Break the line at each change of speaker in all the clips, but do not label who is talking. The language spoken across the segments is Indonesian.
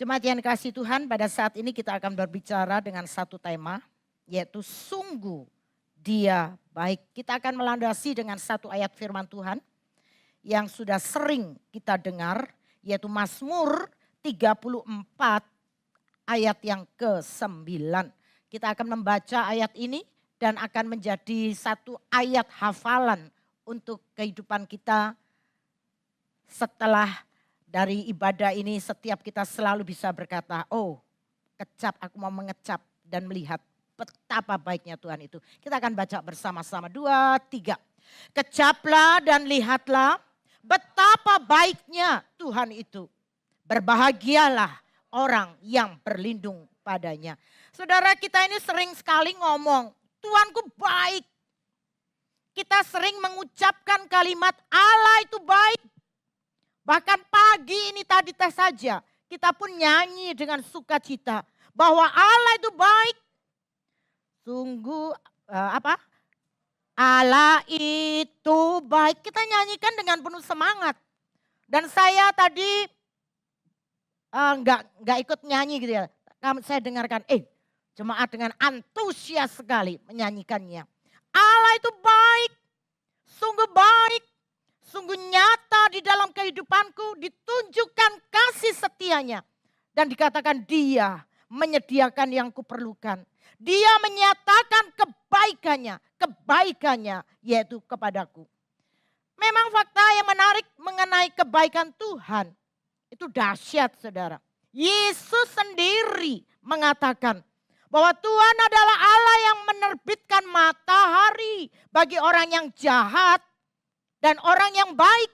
Jemaat yang dikasihi Tuhan, pada saat ini kita akan berbicara dengan satu tema, yaitu sungguh Dia baik. Kita akan melandasi dengan satu ayat firman Tuhan yang sudah sering kita dengar, yaitu Mazmur 34 ayat yang ke-9. Kita akan membaca ayat ini dan akan menjadi satu ayat hafalan untuk kehidupan kita setelah dari ibadah ini. Setiap kita selalu bisa berkata, oh kecap, aku mau mengecap dan melihat betapa baiknya Tuhan itu. Kita akan baca bersama-sama, 2, 3. Kecaplah dan lihatlah betapa baiknya Tuhan itu. Berbahagialah orang yang berlindung padanya. Saudara, kita ini sering sekali ngomong, Tuhanku baik. Kita sering mengucapkan kalimat Allah itu baik. Bahkan pagi ini tadi saja kita pun nyanyi dengan sukacita bahwa Allah itu baik. Sungguh Allah itu baik. Kita nyanyikan dengan penuh semangat. Dan saya tadi nggak ikut nyanyi gitu ya. Saya dengarkan, jemaat dengan antusias sekali menyanyikannya. Allah itu baik, sungguh baik, sungguh nyata di dalam kehidupanku, ditunjukkan kasih setianya. Dan dikatakan Dia menyediakan yang kuperlukan. Dia menyatakan kebaikannya yaitu kepadaku. Memang fakta yang menarik mengenai kebaikan Tuhan, itu dahsyat saudara. Yesus sendiri mengatakan bahwa Tuhan adalah Allah yang menerbitkan matahari bagi orang yang jahat dan orang yang baik.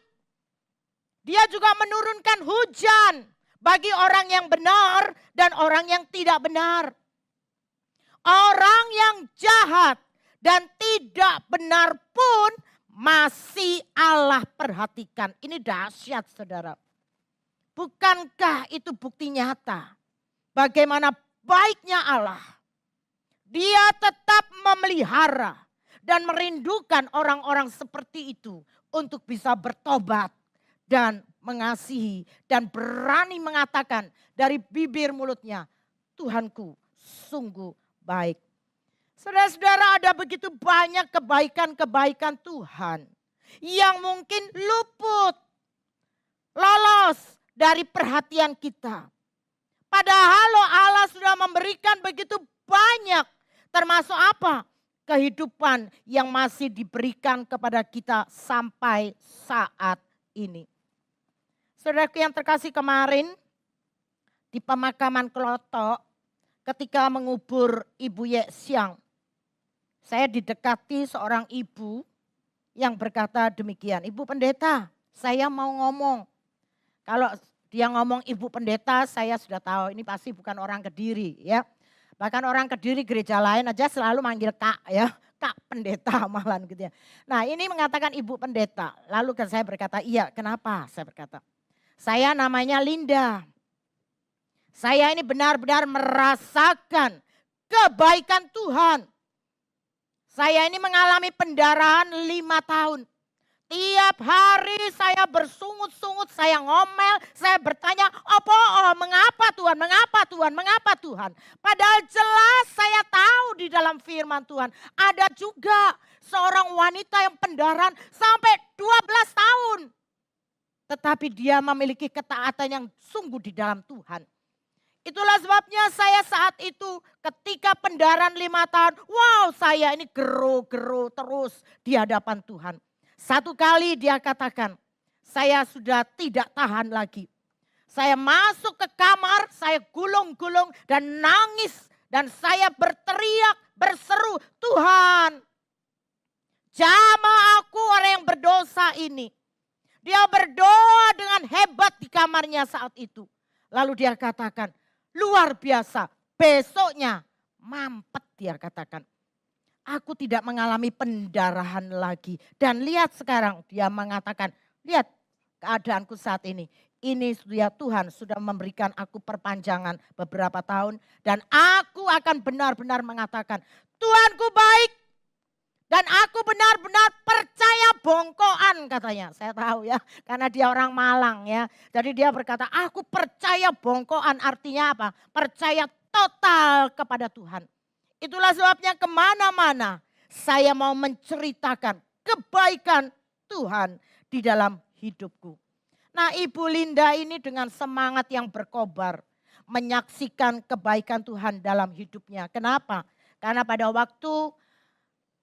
Dia juga menurunkan hujan bagi orang yang benar dan orang yang tidak benar. Orang yang jahat dan tidak benar pun masih Allah perhatikan. Ini dahsyat saudara. Bukankah itu bukti nyata bagaimana baiknya Allah? Dia tetap memelihara dan merindukan orang-orang seperti itu untuk bisa bertobat dan mengasihi dan berani mengatakan dari bibir mulutnya, Tuhanku sungguh baik. Saudara-saudara, ada begitu banyak kebaikan-kebaikan Tuhan yang mungkin lolos dari perhatian kita. Padahal Allah sudah memberikan begitu banyak, termasuk apa? Kehidupan yang masih diberikan kepada kita sampai saat ini. Saudaraku yang terkasih, kemarin di pemakaman Klotok ketika mengubur Ibu Ye Xiang, saya didekati seorang ibu yang berkata demikian, Ibu Pendeta, saya mau ngomong. Kalau dia ngomong Ibu Pendeta, saya sudah tahu ini pasti bukan orang Kediri ya. Bahkan orang Kediri gereja lain aja selalu manggil Kak ya. Kak Pendeta malah gitu ya. Nah ini mengatakan Ibu Pendeta. Lalu saya berkata, iya kenapa? Saya berkata, saya namanya Linda. Saya ini benar-benar merasakan kebaikan Tuhan. Saya ini mengalami pendarahan 5 tahun. Tiap hari saya bersungut-sungut, saya ngomel, saya bertanya, mengapa Tuhan, mengapa Tuhan, mengapa Tuhan. Padahal jelas saya tahu di dalam firman Tuhan, ada juga seorang wanita yang pendarahan sampai 12 tahun. Tetapi dia memiliki ketaatan yang sungguh di dalam Tuhan. Itulah sebabnya saya saat itu ketika pendarahan 5 tahun, saya ini geru-geru terus di hadapan Tuhan. Satu kali dia katakan, saya sudah tidak tahan lagi. Saya masuk ke kamar, saya gulung-gulung dan nangis. Dan saya berteriak, berseru, Tuhan, jamah aku orang yang berdosa ini. Dia berdoa dengan hebat di kamarnya saat itu. Lalu dia katakan, luar biasa, besoknya mampet dia katakan. Aku tidak mengalami pendarahan lagi. Dan lihat sekarang dia mengatakan, lihat keadaanku saat ini. Ini ya Tuhan sudah memberikan aku perpanjangan beberapa tahun. Dan aku akan benar-benar mengatakan, Tuhanku baik. Dan aku benar-benar percaya bongkoan katanya. Saya tahu ya, karena dia orang Malang ya. Jadi dia berkata, aku percaya bongkoan, artinya apa? Percaya total kepada Tuhan. Itulah sebabnya kemana-mana saya mau menceritakan kebaikan Tuhan di dalam hidupku. Nah, Ibu Linda ini dengan semangat yang berkobar menyaksikan kebaikan Tuhan dalam hidupnya. Kenapa? Karena pada waktu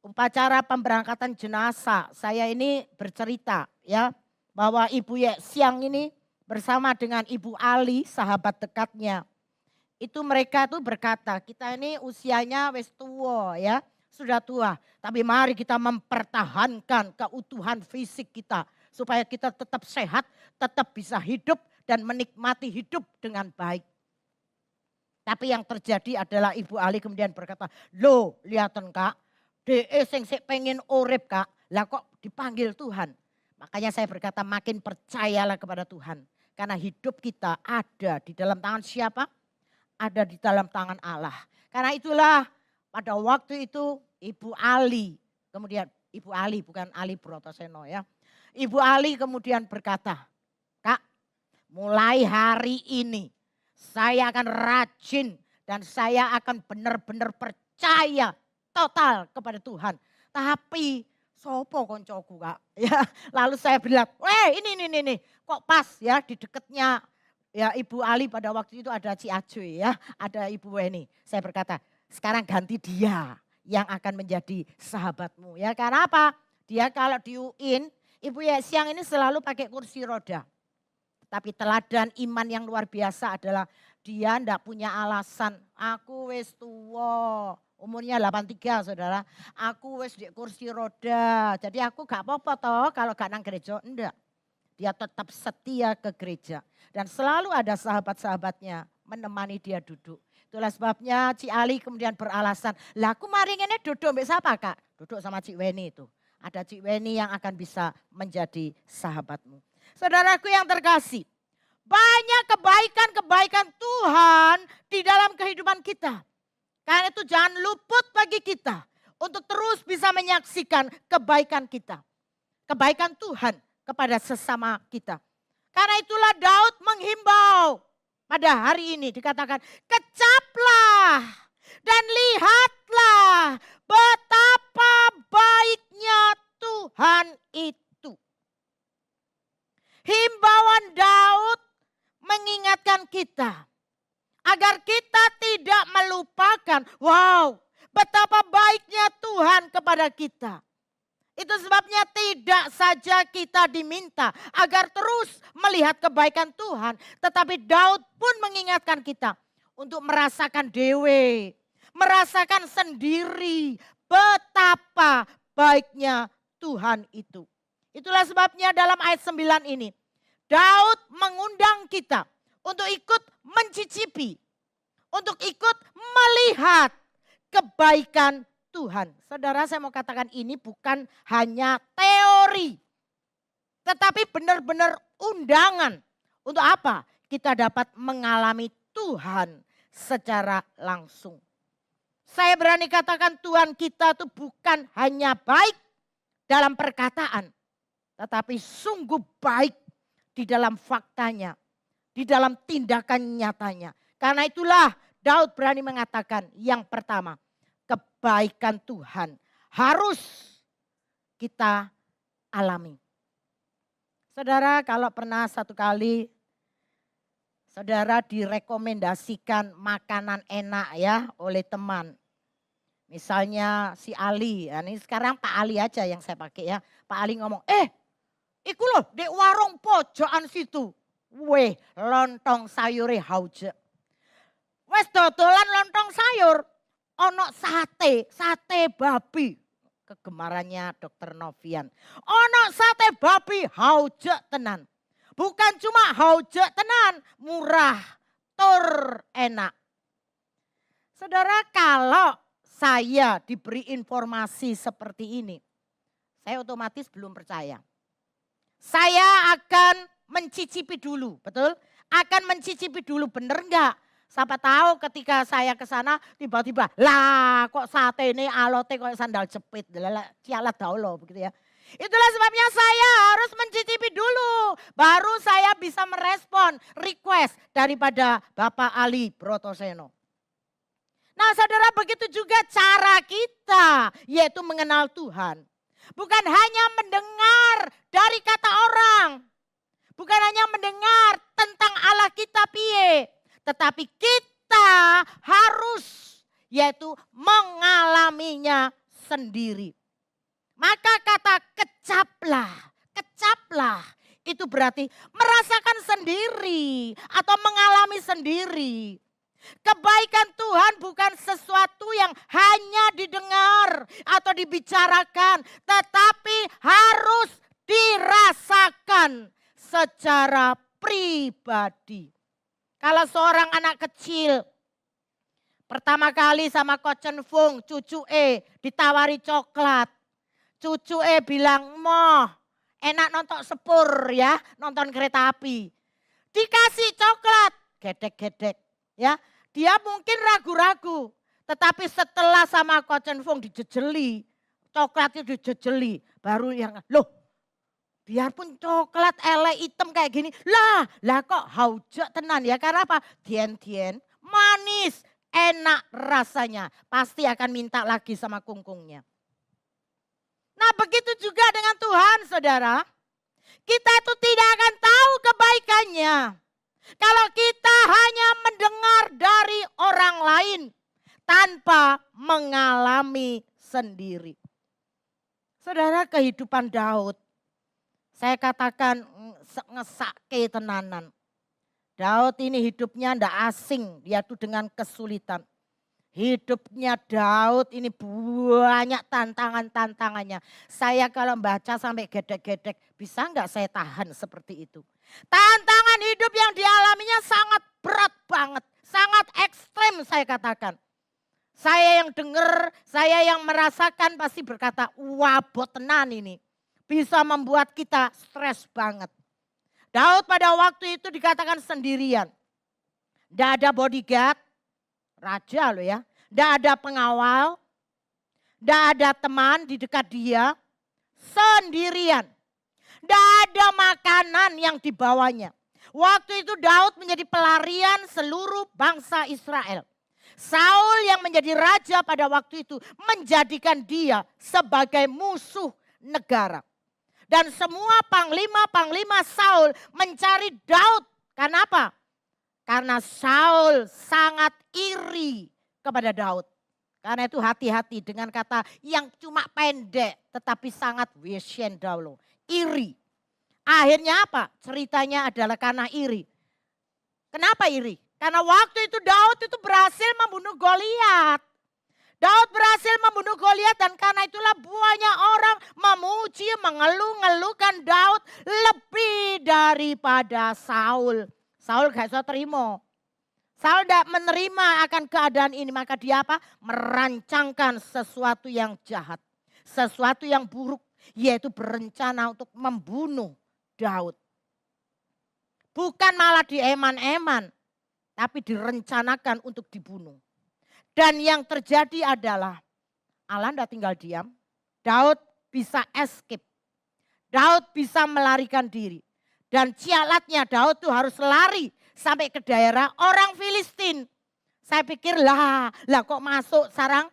upacara pemberangkatan jenazah, saya ini bercerita ya bahwa Ibu Yeksiang ini bersama dengan Ibu Ali, sahabat dekatnya. Itu mereka tuh berkata, kita ini usianya wis tua ya, sudah tua. Tapi mari kita mempertahankan keutuhan fisik kita supaya kita tetap sehat, tetap bisa hidup dan menikmati hidup dengan baik. Tapi yang terjadi adalah Ibu Ali kemudian berkata, "Loh, lihaten Kak, sing sik pengen urip Kak, lah kok dipanggil Tuhan." Makanya saya berkata makin percayalah kepada Tuhan. Karena hidup kita ada di dalam tangan siapa? Ada di dalam tangan Allah. Karena itulah pada waktu itu Ibu Ali, kemudian Ibu Ali bukan Ali Brotoseno ya. Ibu Ali kemudian berkata, "Kak, mulai hari ini saya akan rajin dan saya akan benar-benar percaya total kepada Tuhan." Tapi sopo koncoku Kak? Ya, lalu saya bilang, ini kok pas ya di dekatnya ya Ibu Ali pada waktu itu ada Ci Ajoy ya, ada Ibu Weni. Saya berkata, sekarang ganti dia yang akan menjadi sahabatmu ya. Karena apa? Dia kalau di UIN, Ibu Yeksiang ini selalu pakai kursi roda. Tapi teladan iman yang luar biasa adalah dia ndak punya alasan. Aku wis tua, umurnya 83 saudara. Aku wis di kursi roda. Jadi aku gak apa-apa toh kalau gak nang gereja. Enggak. Dia tetap setia ke gereja. Dan selalu ada sahabat-sahabatnya menemani dia duduk. Itulah sebabnya Ci Ali kemudian beralasan, "Lah aku mari ngene duduk mbek siapa Kak?" Duduk sama Cik Weni itu. Ada Cik Weni yang akan bisa menjadi sahabatmu. Saudaraku yang terkasih, banyak kebaikan-kebaikan Tuhan di dalam kehidupan kita. Karena itu jangan luput bagi kita untuk terus bisa menyaksikan kebaikan kita. Kebaikan Tuhan kepada sesama kita. Karena itulah Daud menghimbau pada hari ini dikatakan, "Kecaplah dan lihatlah betapa baiknya Tuhan itu." Himbauan Daud mengingatkan kita agar kita tidak melupakan, wow, betapa baiknya Tuhan kepada kita. Itu sebabnya tidak saja kita diminta agar terus melihat kebaikan Tuhan. Tetapi Daud pun mengingatkan kita untuk merasakan dewe. Merasakan sendiri betapa baiknya Tuhan itu. Itulah sebabnya dalam ayat 9 ini. Daud mengundang kita untuk ikut mencicipi. Untuk ikut melihat kebaikan Tuhan. Saudara, saya mau katakan ini bukan hanya teori. Tetapi benar-benar undangan. Untuk apa? Kita dapat mengalami Tuhan secara langsung. Saya berani katakan Tuhan kita itu bukan hanya baik dalam perkataan. Tetapi sungguh baik di dalam faktanya. Di dalam tindakan nyatanya. Karena itulah Daud berani mengatakan yang pertama. Kebaikan Tuhan harus kita alami. Saudara, kalau pernah satu kali saudara direkomendasikan makanan enak ya oleh teman. Misalnya si Ali, ya, ini sekarang Pak Ali aja yang saya pakai ya. Pak Ali ngomong, iku loh di warung pojokan situ. Weh, lontong sayure hauje. Wes dodolan lontong sayur. Ono sate babi. Kegemarannya Dokter Novian. Ono sate babi hauje tenan. Bukan cuma hauje tenan, murah, tur enak. Saudara, kalau saya diberi informasi seperti ini, saya otomatis belum percaya. Saya akan mencicipi dulu, betul? Akan mencicipi dulu, benar enggak? Siapa tahu ketika saya ke sana tiba-tiba, lah kok sate ini alote kok sandal jepit. Cialat daulo begitu ya. Itulah sebabnya saya harus mencicipi dulu. Baru saya bisa merespon request daripada Bapak Ali Brotoseno. Nah saudara, begitu juga cara kita, yaitu mengenal Tuhan. Bukan hanya mendengar dari kata orang. Bukan hanya mendengar tentang Allah kita piye. Tetapi kita harus yaitu mengalaminya sendiri. Maka kata kecaplah itu berarti merasakan sendiri atau mengalami sendiri. Kebaikan Tuhan bukan sesuatu yang hanya didengar atau dibicarakan, tetapi harus dirasakan secara pribadi. Kalau seorang anak kecil pertama kali sama Ko Chen Fung, cucu ditawari coklat. Cucu bilang, "Moh, enak nonton sepur ya, nonton kereta api." Dikasih coklat, gedek-gedek ya. Dia mungkin ragu-ragu, tetapi setelah sama Ko Chen Fung dijejeli, coklat itu dijejeli, baru yang loh, biarpun coklat elek hitam kayak gini, lah kok haujak tenan ya, karena apa? Dien-dien, manis, enak rasanya, pasti akan minta lagi sama kungkungnya. Nah begitu juga dengan Tuhan saudara, kita itu tidak akan tahu kebaikannya kalau kita hanya mendengar dari orang lain tanpa mengalami sendiri. Saudara, kehidupan Daud, saya katakan ngesake tenanan. Daud ini hidupnya ndak asing, dia tuh dengan kesulitan. Hidupnya Daud ini banyak tantangannya. Saya kalau baca sampai gedek-gedek, bisa nggak saya tahan seperti itu? Tantangan hidup yang dialaminya sangat berat banget, sangat ekstrem saya katakan. Saya yang dengar, saya yang merasakan pasti berkata, wah botenan ini. Bisa membuat kita stres banget. Daud pada waktu itu dikatakan sendirian. Tidak ada bodyguard, raja loh ya. Tidak ada pengawal, tidak ada teman di dekat dia, sendirian. Tidak ada makanan yang dibawanya. Waktu itu Daud menjadi pelarian seluruh bangsa Israel. Saul yang menjadi raja pada waktu itu menjadikan dia sebagai musuh negara. Dan semua panglima-panglima Saul mencari Daud. Kenapa? Karena Saul sangat iri kepada Daud. Karena itu hati-hati dengan kata yang cuma pendek tetapi sangat wishendaulo, iri. Akhirnya apa? Ceritanya adalah karena iri. Kenapa iri? Karena waktu itu Daud itu berhasil membunuh Goliat. Daud berhasil membunuh Goliat dan karena itulah banyak orang memuji, mengeluh-ngeluhkan Daud lebih daripada Saul. Saul gak bisa terima. Saul tidak menerima akan keadaan ini, maka dia apa? Merancangkan sesuatu yang jahat, sesuatu yang buruk, yaitu berencana untuk membunuh Daud. Bukan malah dieman-eman, tapi direncanakan untuk dibunuh. Dan yang terjadi adalah Allah tidak tinggal diam, Daud bisa escape, Daud bisa melarikan diri. Dan cialatnya Daud tuh harus lari sampai ke daerah orang Filistin. Saya pikir lah kok masuk sarang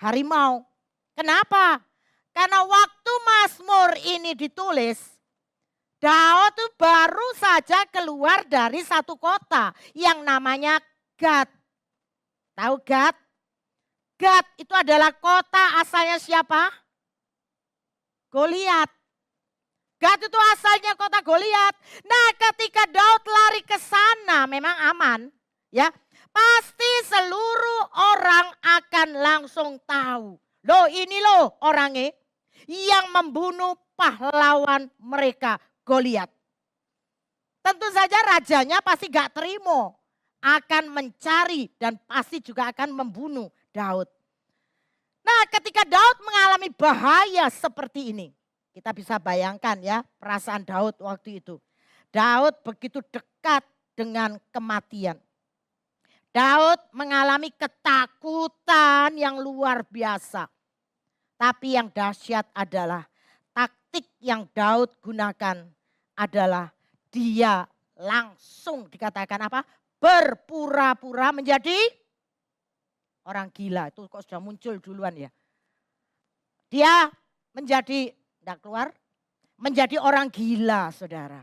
harimau. Kenapa? Karena waktu Mazmur ini ditulis, Daud tuh baru saja keluar dari satu kota yang namanya Gad. Tahu Gad? Gad itu adalah kota asalnya siapa? Goliat. Gad itu asalnya kota Goliat. Nah ketika Daud lari ke sana memang aman. Ya, pasti seluruh orang akan langsung tahu. Loh ini loh orangnya yang membunuh pahlawan mereka Goliat. Tentu saja rajanya pasti gak terima. Akan mencari dan pasti juga akan membunuh Daud. Nah ketika Daud mengalami bahaya seperti ini. Kita bisa bayangkan ya perasaan Daud waktu itu. Daud begitu dekat dengan kematian. Daud mengalami ketakutan yang luar biasa. Tapi yang dahsyat adalah taktik yang Daud gunakan adalah dia langsung dikatakan apa? Berpura-pura menjadi orang gila. Itu kok sudah muncul duluan ya. Dia menjadi, tidak keluar, menjadi orang gila saudara.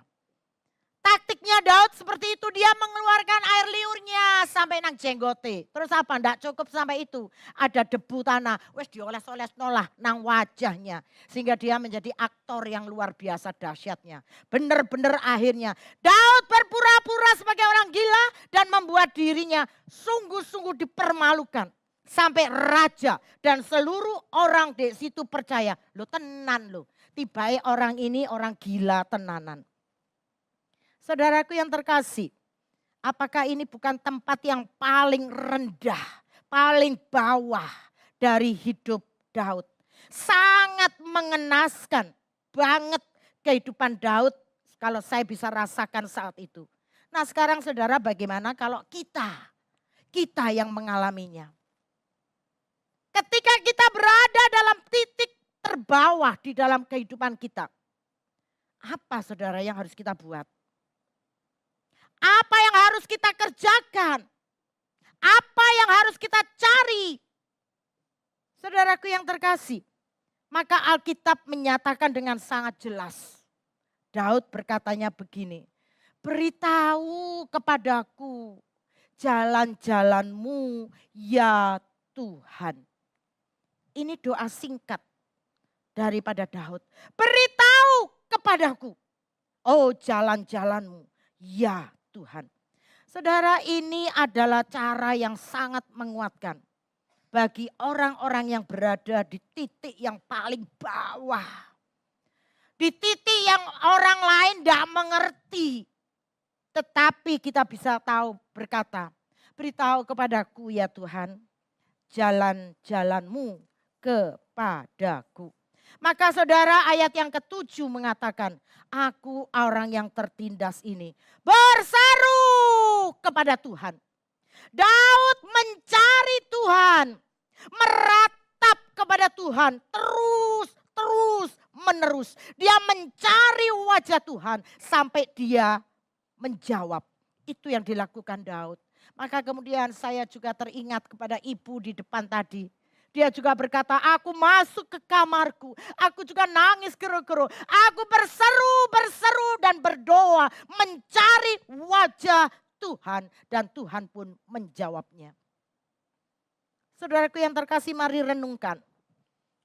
Taktiknya Daud seperti itu, dia mengeluarkan air liurnya sampai nang jenggote. Terus apa? Tidak cukup sampai itu. Ada debu tanah, wes dioles-oles nolah nang wajahnya. Sehingga dia menjadi aktor yang luar biasa dahsyatnya. Benar-benar akhirnya Daud berpura-pura sebagai orang gila dan membuat dirinya sungguh-sungguh dipermalukan. Sampai raja dan seluruh orang di situ percaya, lo tenan lo. Tibai orang ini orang gila tenanan. Saudaraku yang terkasih, apakah ini bukan tempat yang paling rendah, paling bawah dari hidup Daud? Sangat mengenaskan banget kehidupan Daud kalau saya bisa rasakan saat itu. Nah sekarang saudara bagaimana kalau kita yang mengalaminya? Ketika kita berada dalam titik terbawah di dalam kehidupan kita, apa saudara yang harus kita buat? Apa yang harus kita kerjakan? Apa yang harus kita cari? Saudaraku yang terkasih, maka Alkitab menyatakan dengan sangat jelas. Daud berkatanya begini, beritahu kepadaku jalan-jalanmu ya Tuhan. Ini doa singkat daripada Daud. Beritahu kepadaku, oh jalan-jalanmu ya Tuhan. Saudara, ini adalah cara yang sangat menguatkan bagi orang-orang yang berada di titik yang paling bawah. Di titik yang orang lain tidak mengerti. Tetapi kita bisa tahu berkata, beritahu kepadaku ya Tuhan, jalan-jalanmu kepadaku. Maka saudara ayat yang ke-7 mengatakan, aku orang yang tertindas ini berseru kepada Tuhan. Daud mencari Tuhan, meratap kepada Tuhan terus menerus. Dia mencari wajah Tuhan sampai dia menjawab. Itu yang dilakukan Daud. Maka kemudian saya juga teringat kepada ibu di depan tadi. Dia juga berkata, aku masuk ke kamarku. Aku juga nangis keru-keru. Aku berseru dan berdoa mencari wajah Tuhan. Dan Tuhan pun menjawabnya. Saudaraku yang terkasih, mari renungkan.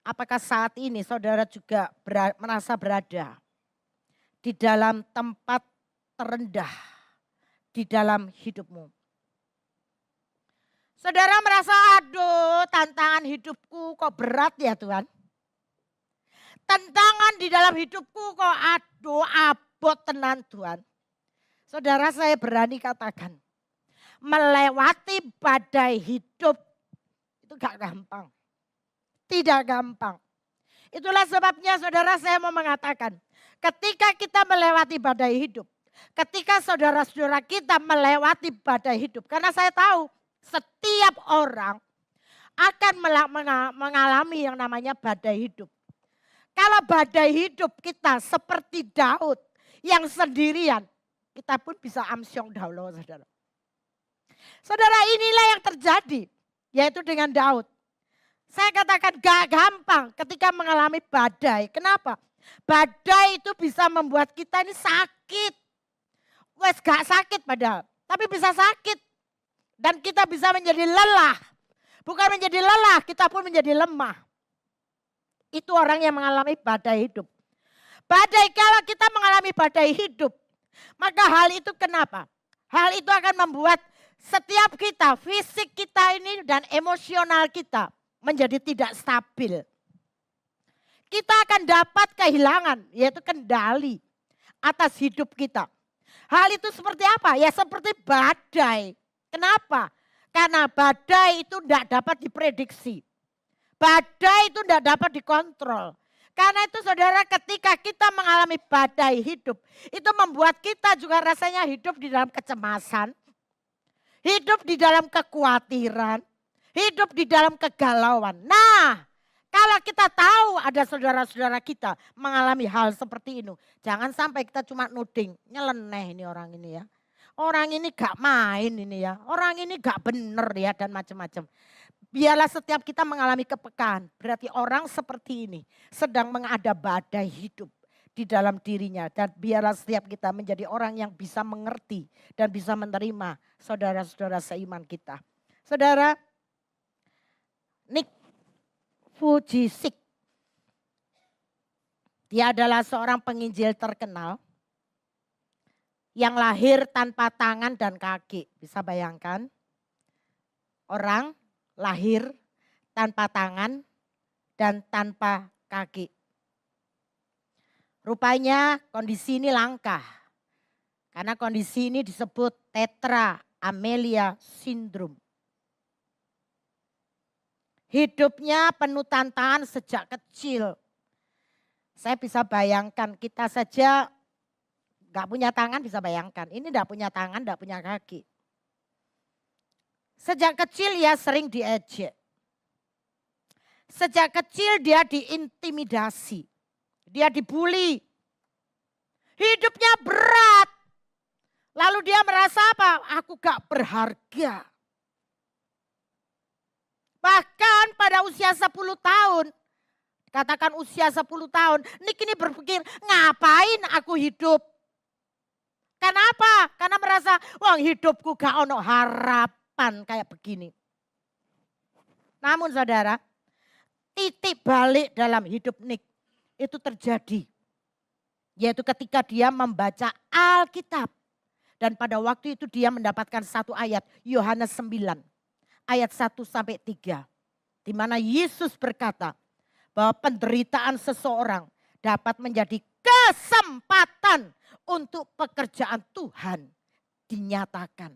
Apakah saat ini saudara juga merasa berada di dalam tempat terendah di dalam hidupmu? Saudara merasa, aduh tantangan hidupku kok berat ya Tuhan. Tantangan di dalam hidupku kok aduh abot tenan Tuhan. Saudara saya berani katakan, melewati badai hidup itu gak gampang. Tidak gampang. Itulah sebabnya saudara saya mau mengatakan, ketika kita melewati badai hidup, ketika saudara-saudara kita melewati badai hidup, karena saya tahu, setiap orang akan mengalami yang namanya badai hidup. Kalau badai hidup kita seperti Daud yang sendirian, kita pun bisa amsyong daulo saudara. Saudara inilah yang terjadi, yaitu dengan Daud. Saya katakan gak gampang ketika mengalami badai. Kenapa? Badai itu bisa membuat kita ini sakit. Wes gak sakit padahal, tapi bisa sakit. Dan kita bisa menjadi lelah. Bukan menjadi lelah, kita pun menjadi lemah. Itu orang yang mengalami badai hidup. Badai, kalau kita mengalami badai hidup, maka hal itu kenapa? Hal itu akan membuat setiap kita, fisik kita ini dan emosional kita menjadi tidak stabil. Kita akan dapat kehilangan, yaitu kendali atas hidup kita. Hal itu seperti apa? Ya seperti badai. Kenapa? Karena badai itu tidak dapat diprediksi. Badai itu tidak dapat dikontrol. Karena itu saudara, ketika kita mengalami badai hidup, itu membuat kita juga rasanya hidup di dalam kecemasan. hidup di dalam kekhawatiran, hidup di dalam kegalauan. Nah, kalau kita tahu ada saudara-saudara kita mengalami hal seperti itu, jangan sampai kita cuma nuding, nyeleneh ini orang ini ya. Orang ini gak main ini ya, orang ini gak bener ya dan macam-macam. Biarlah setiap kita mengalami kepekaan, berarti orang seperti ini sedang mengada badai hidup di dalam dirinya. Dan biarlah setiap kita menjadi orang yang bisa mengerti dan bisa menerima saudara-saudara seiman kita. Saudara, Nick Vujicic, dia adalah seorang penginjil terkenal yang lahir tanpa tangan dan kaki. Bisa bayangkan? Orang lahir tanpa tangan dan tanpa kaki. Rupanya kondisi ini langka. Karena kondisi ini disebut tetra amelia syndrome. Hidupnya penuh tantangan sejak kecil. Saya bisa bayangkan, kita saja gak punya tangan bisa bayangkan. Ini gak punya tangan, gak punya kaki. Sejak kecil ia sering diejek. Sejak kecil dia diintimidasi. Dia dibully. Hidupnya berat. Lalu dia merasa apa? Aku gak berharga. Bahkan pada usia 10 tahun. Katakan usia 10 tahun. Nick ini berpikir, ngapain aku hidup? Kenapa? Karena merasa, wah hidupku gak ono harapan kayak begini. Namun saudara, titik balik dalam hidup Nick itu terjadi. Yaitu ketika dia membaca Alkitab. Dan pada waktu itu dia mendapatkan satu ayat, Yohanes 9 ayat 1 sampai 3. Di mana Yesus berkata bahwa penderitaan seseorang dapat menjadi kesempatan untuk pekerjaan Tuhan dinyatakan.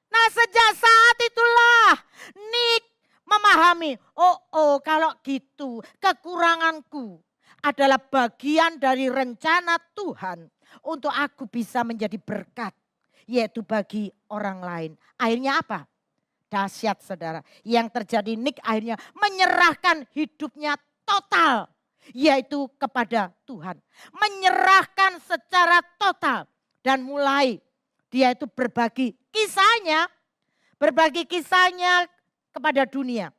Nah sejak saat itulah Nick memahami, kalau gitu kekuranganku adalah bagian dari rencana Tuhan untuk aku bisa menjadi berkat. Yaitu bagi orang lain. Akhirnya apa? Dahsyat saudara. Yang terjadi Nick akhirnya menyerahkan hidupnya total. Yaitu kepada Tuhan. Menyerahkan secara total. Dan mulai dia itu berbagi kisahnya. Berbagi kisahnya kepada dunia.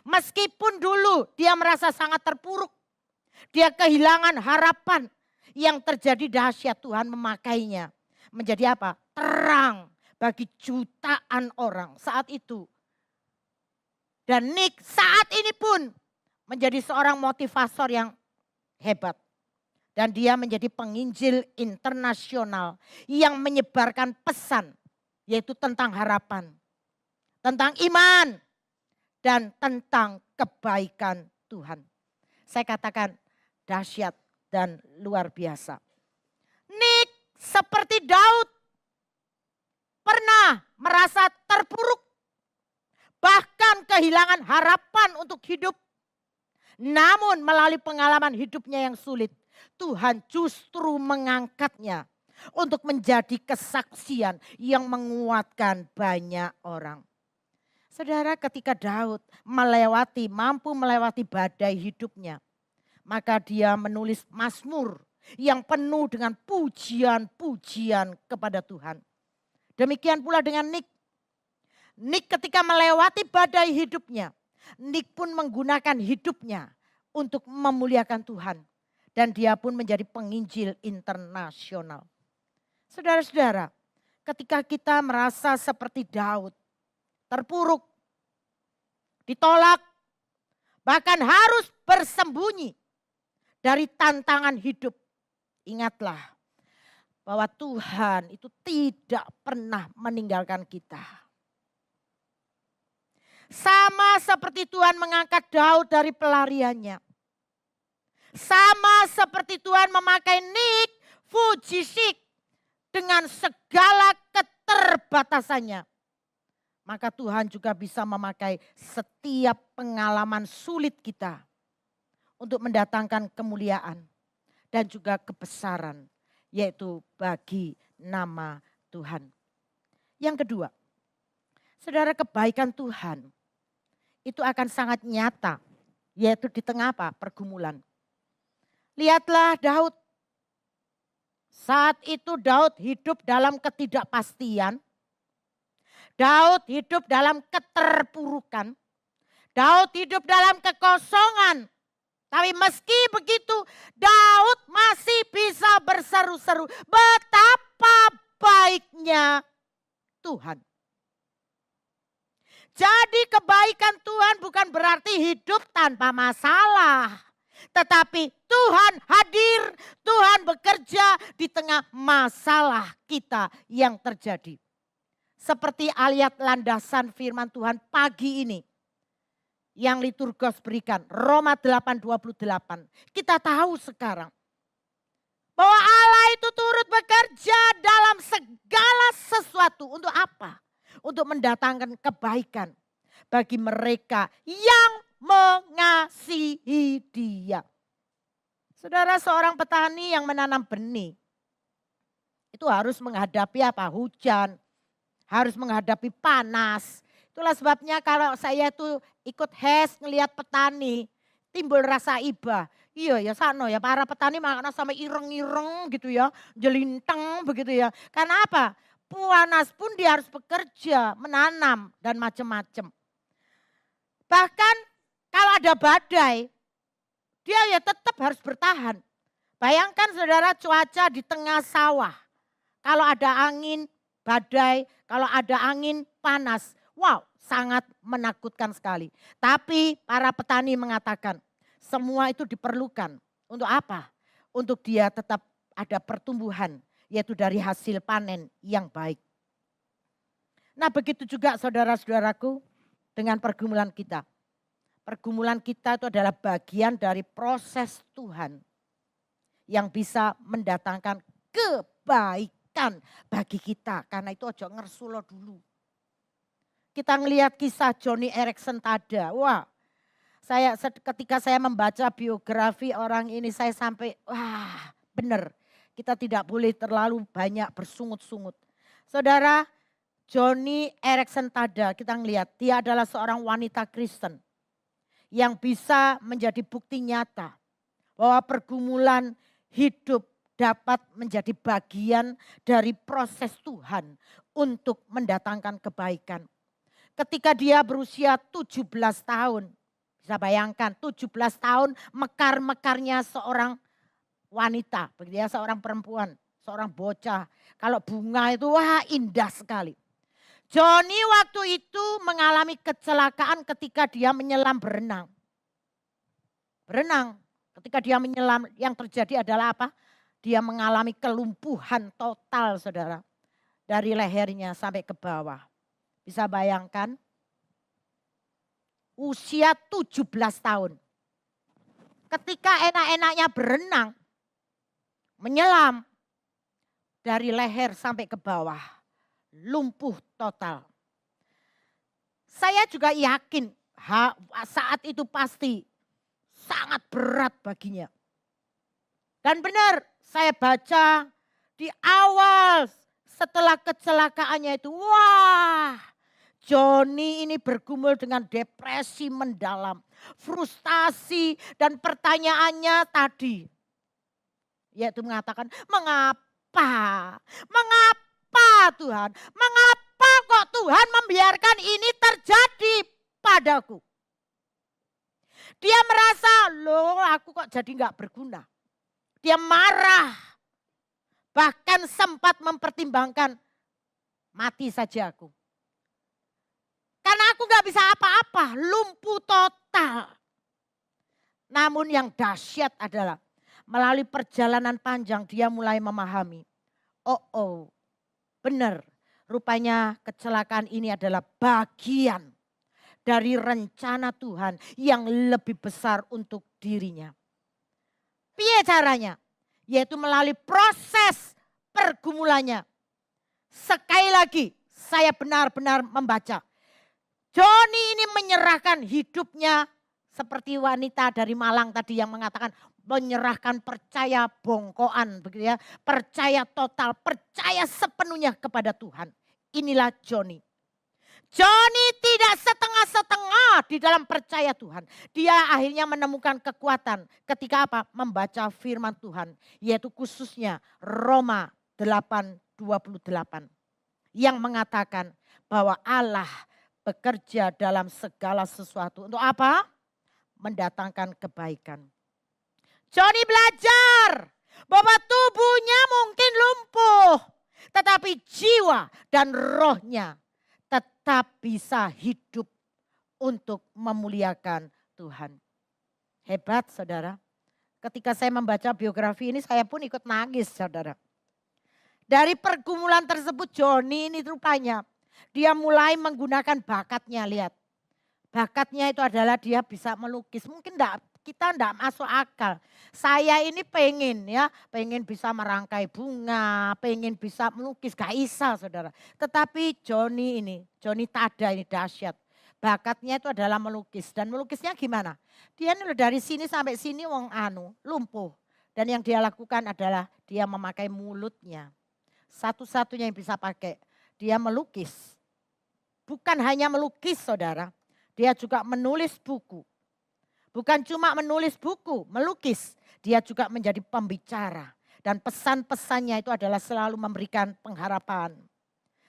Meskipun dulu dia merasa sangat terpuruk. Dia kehilangan harapan. Yang terjadi dahsyat Tuhan memakainya. Menjadi apa? Terang bagi jutaan orang saat itu. Dan Nick saat ini pun menjadi seorang motivator yang hebat. Dan dia menjadi penginjil internasional yang menyebarkan pesan. Yaitu tentang harapan, tentang iman, dan tentang kebaikan Tuhan. Saya katakan dahsyat dan luar biasa. Nick seperti Daud pernah merasa terpuruk. Bahkan kehilangan harapan untuk hidup. Namun melalui pengalaman hidupnya yang sulit, Tuhan justru mengangkatnya untuk menjadi kesaksian yang menguatkan banyak orang. Saudara, ketika Daud mampu melewati badai hidupnya, maka dia menulis mazmur yang penuh dengan pujian-pujian kepada Tuhan. Demikian pula dengan Nick. Nick ketika melewati badai hidupnya, Nick pun menggunakan hidupnya untuk memuliakan Tuhan. Dan dia pun menjadi penginjil internasional. Saudara-saudara, ketika kita merasa seperti Daud, terpuruk, ditolak, bahkan harus bersembunyi dari tantangan hidup. Ingatlah bahwa Tuhan itu tidak pernah meninggalkan kita. Sama seperti Tuhan mengangkat Daud dari pelariannya. Sama seperti Tuhan memakai Nick Vujicic dengan segala keterbatasannya. Maka Tuhan juga bisa memakai setiap pengalaman sulit kita untuk mendatangkan kemuliaan dan juga kebesaran, yaitu bagi nama Tuhan. Yang kedua, saudara, kebaikan Tuhan itu akan sangat nyata, yaitu di tengah apa? Pergumulan. Lihatlah Daud. Saat itu Daud hidup dalam ketidakpastian. Daud hidup dalam keterpurukan. Daud hidup dalam kekosongan. Tapi meski begitu, Daud masih bisa berseru-seru. Betapa baiknya Tuhan. Jadi kebaikan Tuhan bukan berarti hidup tanpa masalah. Tetapi Tuhan hadir, Tuhan bekerja di tengah masalah kita yang terjadi. Seperti ayat landasan firman Tuhan pagi ini. Yang liturgos berikan, Roma 8:28. Kita tahu sekarang bahwa Allah itu turut bekerja dalam segala sesuatu. Untuk apa? Untuk mendatangkan kebaikan bagi mereka yang mengasihi Dia. Saudara, seorang petani yang menanam benih itu harus menghadapi apa? Hujan, harus menghadapi panas. Itulah sebabnya kalau saya tuh ikut HES ngelihat petani, timbul rasa iba. Iya ya sano ya, para petani makanya sampai ireng-ireng gitu ya, jelintang begitu ya. Karena apa? Panas pun dia harus bekerja, menanam dan macam-macam. Bahkan kalau ada badai, dia ya tetap harus bertahan. Bayangkan saudara, cuaca di tengah sawah. Kalau ada angin badai, kalau ada angin panas. Wow, sangat menakutkan sekali. Tapi para petani mengatakan semua itu diperlukan. Untuk apa? Untuk dia tetap ada pertumbuhan, yaitu dari hasil panen yang baik. Nah begitu juga saudara-saudaraku dengan pergumulan kita. Pergumulan kita itu adalah bagian dari proses Tuhan yang bisa mendatangkan kebaikan bagi kita. Karena itu ojo ngersulo dulu. Kita ngelihat kisah Joni Eareckson Tada. Wah, ketika saya membaca biografi orang ini saya sampai wah benar. Kita tidak boleh terlalu banyak bersungut-sungut. Saudara, Joni Eareckson Tada kita ngelihat dia adalah seorang wanita Kristen yang bisa menjadi bukti nyata bahwa pergumulan hidup dapat menjadi bagian dari proses Tuhan untuk mendatangkan kebaikan. Ketika dia berusia 17 tahun, bisa bayangkan 17 tahun mekar-mekarnya seorang wanita, begitu ya, seorang perempuan, seorang bocah. Kalau bunga itu wah indah sekali. Joni waktu itu mengalami kecelakaan ketika dia menyelam berenang. Berenang, ketika dia menyelam yang terjadi adalah apa? Dia mengalami kelumpuhan total saudara. Dari lehernya sampai ke bawah. Bisa bayangkan usia 17 tahun. Ketika enak-enaknya berenang, menyelam dari leher sampai ke bawah. Lumpuh total. Saya juga yakin saat itu pasti sangat berat baginya. Dan benar saya baca di awal setelah kecelakaannya itu, wah Joni ini bergumul dengan depresi mendalam, frustasi dan pertanyaannya tadi. Yaitu mengatakan, mengapa Tuhan? Mengapa kok Tuhan membiarkan ini terjadi padaku? Dia merasa, loh aku kok jadi gak berguna. Dia marah, bahkan sempat mempertimbangkan mati saja aku. Karena aku gak bisa apa-apa, lumpuh total. Namun yang dahsyat adalah melalui perjalanan panjang dia mulai memahami. Oh, benar, rupanya kecelakaan ini adalah bagian dari rencana Tuhan yang lebih besar untuk dirinya. Piye caranya? Yaitu melalui proses pergumulannya. Sekali lagi saya benar-benar membaca. Joni ini menyerahkan hidupnya seperti wanita dari Malang tadi yang mengatakan menyerahkan percaya bongkoan begitu ya, percaya total, percaya sepenuhnya kepada Tuhan. inilah Joni. Joni tidak setengah-setengah di dalam percaya Tuhan. Dia akhirnya menemukan kekuatan ketika apa? Membaca firman Tuhan. Yaitu khususnya Roma 8:28. Yang mengatakan bahwa Allah bekerja dalam segala sesuatu. Untuk apa? Mendatangkan kebaikan. Joni belajar bahwa tubuhnya mungkin lumpuh. Tetapi jiwa dan rohnya tetap bisa hidup untuk memuliakan Tuhan. Hebat saudara. Ketika saya membaca biografi ini saya pun ikut nangis saudara. Dari pergumulan tersebut Joni ini rupanya dia mulai menggunakan bakatnya, lihat. Bakatnya itu adalah dia bisa melukis. Mungkin kita enggak masuk akal. Saya ini pengen bisa merangkai bunga, pengen bisa melukis, gak bisa saudara. Tetapi Joni Tada ini dahsyat. Bakatnya itu adalah melukis. Dan melukisnya gimana? Dia dari sini sampai sini lumpuh. Dan yang dia lakukan adalah dia memakai mulutnya. Satu-satunya yang bisa pakai, dia melukis. Bukan hanya melukis saudara, dia juga menulis buku. Bukan cuma menulis buku, melukis. Dia juga menjadi pembicara. Dan pesan-pesannya itu adalah selalu memberikan pengharapan.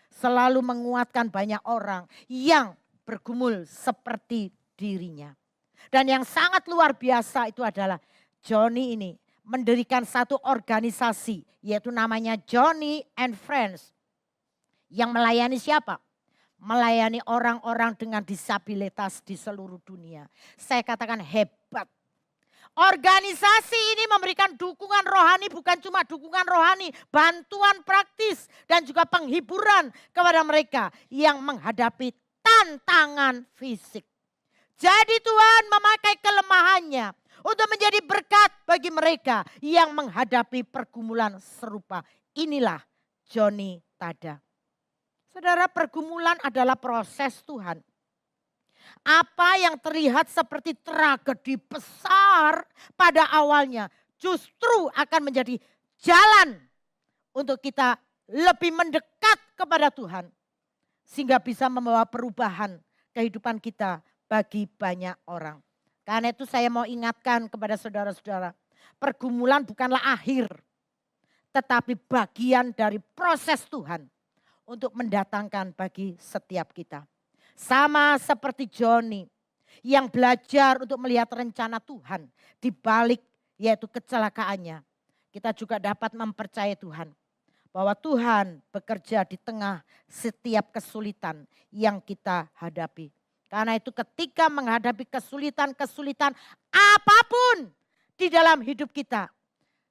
Selalu menguatkan banyak orang yang bergumul seperti dirinya. Dan yang sangat luar biasa itu adalah Joni ini mendirikan satu organisasi. Yaitu namanya Joni and Friends. Yang melayani siapa? Melayani orang-orang dengan disabilitas di seluruh dunia. Saya katakan hebat. Organisasi ini memberikan dukungan rohani, bukan cuma dukungan rohani, bantuan praktis dan juga penghiburan kepada mereka yang menghadapi tantangan fisik. Jadi Tuhan memakai kelemahannya untuk menjadi berkat bagi mereka yang menghadapi pergumulan serupa. Inilah Joni Tada. Saudara, pergumulan adalah proses Tuhan. Apa yang terlihat seperti tragedi besar pada awalnya justru akan menjadi jalan untuk kita lebih mendekat kepada Tuhan. Sehingga bisa membawa perubahan kehidupan kita bagi banyak orang. Karena itu saya mau ingatkan kepada saudara-saudara. Pergumulan bukanlah akhir. Tetapi bagian dari proses Tuhan. Untuk mendatangkan bagi setiap kita. Sama seperti Joni yang belajar untuk melihat rencana Tuhan di balik yaitu kecelakaannya. Kita juga dapat mempercayai Tuhan bahwa Tuhan bekerja di tengah setiap kesulitan yang kita hadapi. Karena itu ketika menghadapi kesulitan-kesulitan apapun di dalam hidup kita,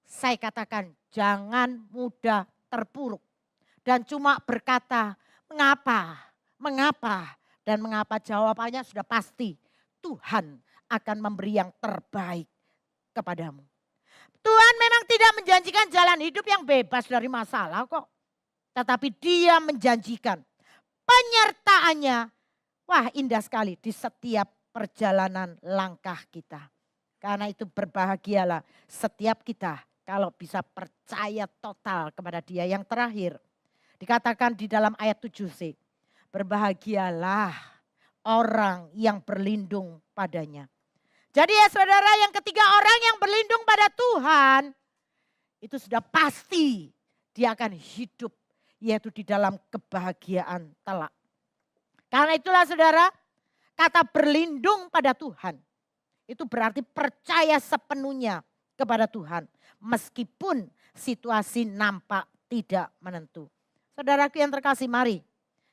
saya katakan jangan mudah terpuruk. Dan cuma berkata, mengapa? Dan mengapa jawabannya sudah pasti. Tuhan akan memberi yang terbaik kepadamu. Tuhan memang tidak menjanjikan jalan hidup yang bebas dari masalah kok. Tetapi dia menjanjikan penyertaannya. Wah indah sekali di setiap perjalanan langkah kita. Karena itu berbahagialah setiap kita kalau bisa percaya total kepada dia. Yang terakhir. Dikatakan di dalam ayat 7c. Berbahagialah orang yang berlindung padanya. Jadi ya saudara, yang ketiga orang yang berlindung pada Tuhan. Itu sudah pasti dia akan hidup. Yaitu di dalam kebahagiaan telak. Karena itulah saudara, kata berlindung pada Tuhan. Itu berarti percaya sepenuhnya kepada Tuhan. Meskipun situasi nampak tidak menentu. Saudaraku yang terkasih, mari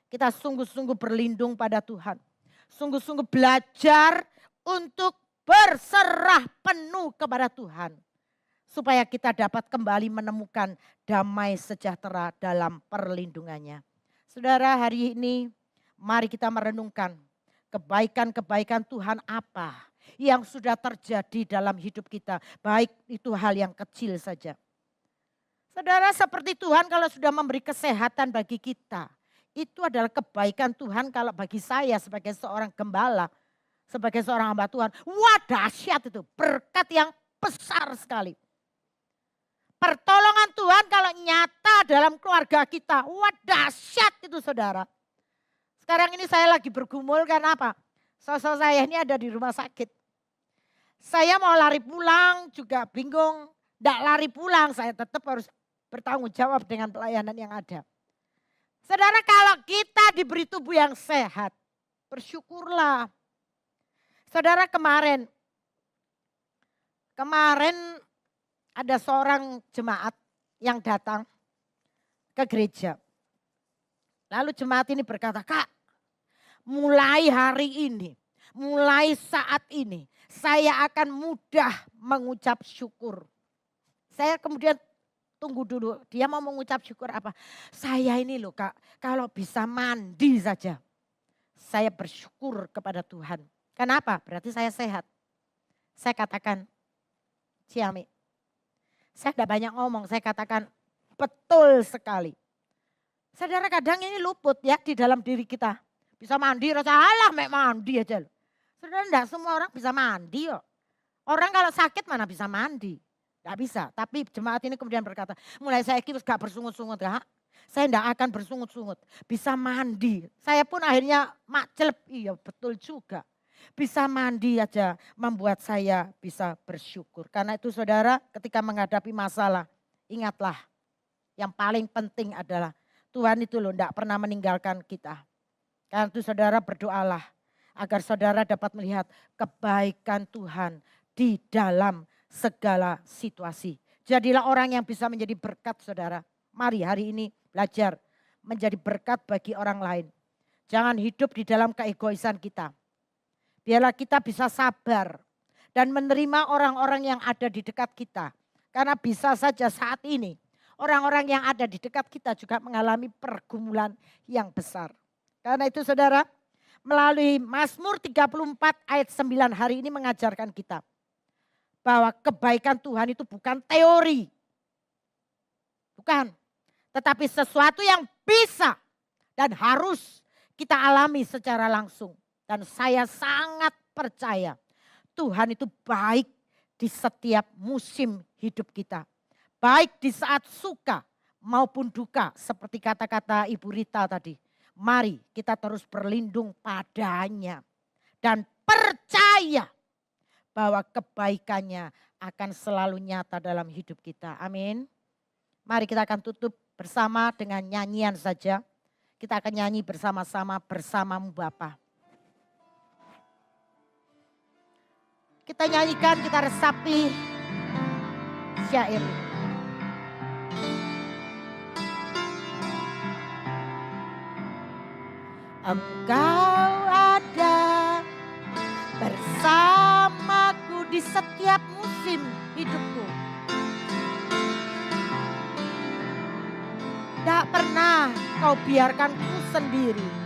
kita sungguh-sungguh berlindung pada Tuhan. Sungguh-sungguh belajar untuk berserah penuh kepada Tuhan. Supaya kita dapat kembali menemukan damai sejahtera dalam perlindungannya. Saudara, hari ini mari kita merenungkan kebaikan-kebaikan Tuhan apa yang sudah terjadi dalam hidup kita. Baik itu hal yang kecil saja. Saudara, seperti Tuhan kalau sudah memberi kesehatan bagi kita. Itu adalah kebaikan Tuhan kalau bagi saya sebagai seorang gembala. Sebagai seorang hamba Tuhan. Wah dahsyat itu, berkat yang besar sekali. Pertolongan Tuhan kalau nyata dalam keluarga kita. Wah dahsyat itu saudara. Sekarang ini saya lagi bergumul karena apa? Sosok saya ini ada di rumah sakit. Saya mau lari pulang juga bingung. Tidak lari pulang, saya tetap harus bertanggung jawab dengan pelayanan yang ada. Saudara, kalau kita diberi tubuh yang sehat, bersyukurlah. Saudara, kemarin ada seorang jemaat yang datang ke gereja. Lalu jemaat ini berkata, Kak, mulai hari ini, mulai saat ini, saya akan mudah mengucap syukur. Saya kemudian tunggu dulu, dia mau mengucap syukur apa? Saya ini loh Kak, kalau bisa mandi saja, saya bersyukur kepada Tuhan. Kenapa? Berarti saya sehat. Saya katakan, Ciami, saya tidak banyak ngomong, saya katakan betul sekali. Saudara kadang ini luput ya di dalam diri kita. Bisa mandi, rasa alah mek mandi aja. Saudara enggak semua orang bisa mandi kok. Orang kalau sakit mana bisa mandi. Enggak bisa, tapi jemaat ini kemudian berkata, mulai saya ini gak bersungut-sungut Kak. Saya enggak akan bersungut-sungut, bisa mandi. Saya pun akhirnya makcelep, iya betul juga. Bisa mandi aja membuat saya bisa bersyukur. Karena itu saudara ketika menghadapi masalah, ingatlah yang paling penting adalah Tuhan itu loh enggak pernah meninggalkan kita. Karena itu saudara berdoalah agar saudara dapat melihat kebaikan Tuhan di dalam segala situasi. Jadilah orang yang bisa menjadi berkat saudara. Mari hari ini belajar menjadi berkat bagi orang lain. Jangan hidup di dalam keegoisan kita. Biarlah kita bisa sabar dan menerima orang-orang yang ada di dekat kita. Karena bisa saja saat ini orang-orang yang ada di dekat kita juga mengalami pergumulan yang besar. Karena itu saudara, melalui Mazmur 34 ayat 9 hari ini mengajarkan kita bahwa kebaikan Tuhan itu bukan teori. Bukan. Tetapi sesuatu yang bisa dan harus kita alami secara langsung. Dan saya sangat percaya Tuhan itu baik di setiap musim hidup kita. Baik di saat suka maupun duka seperti kata-kata Ibu Rita tadi. Mari kita terus berlindung padanya. Dan percaya bahwa kebaikannya akan selalu nyata dalam hidup kita. Amin. Mari kita akan tutup bersama dengan nyanyian saja. Kita akan nyanyi bersama-sama bersamamu Bapa. Kita nyanyikan, kita resapi syair. Engkau ada bersamaku di setiap musim hidupku. Tak pernah kau biarkanku sendiri.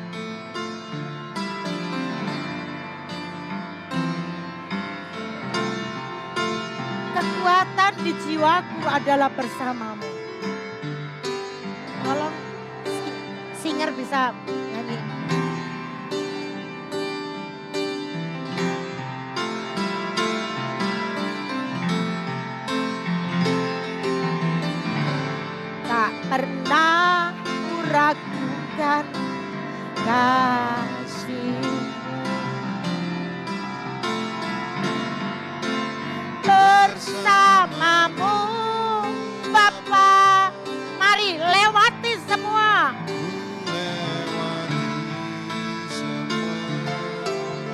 Kekuatan di jiwaku adalah bersamamu. Tolong singer bisa nyanyi. Tak pernah kuragukan kasih. Bersamamu Bapa, mari lewati semua.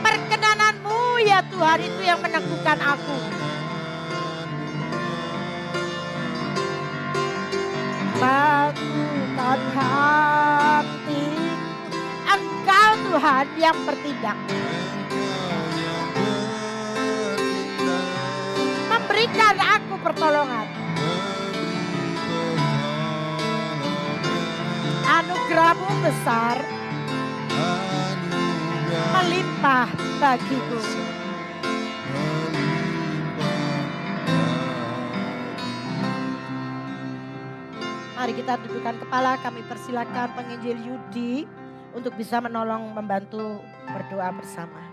Perkenananmu ya Tuhan itu yang meneguhkan aku. Bangunkan hati, Engkau Tuhan yang bertindak. Berikan aku pertolongan. Anugerah-Mu besar, melimpah bagiku. Mari kita dudukkan kepala, kami persilakan penginjil Yudi untuk bisa menolong membantu berdoa bersama.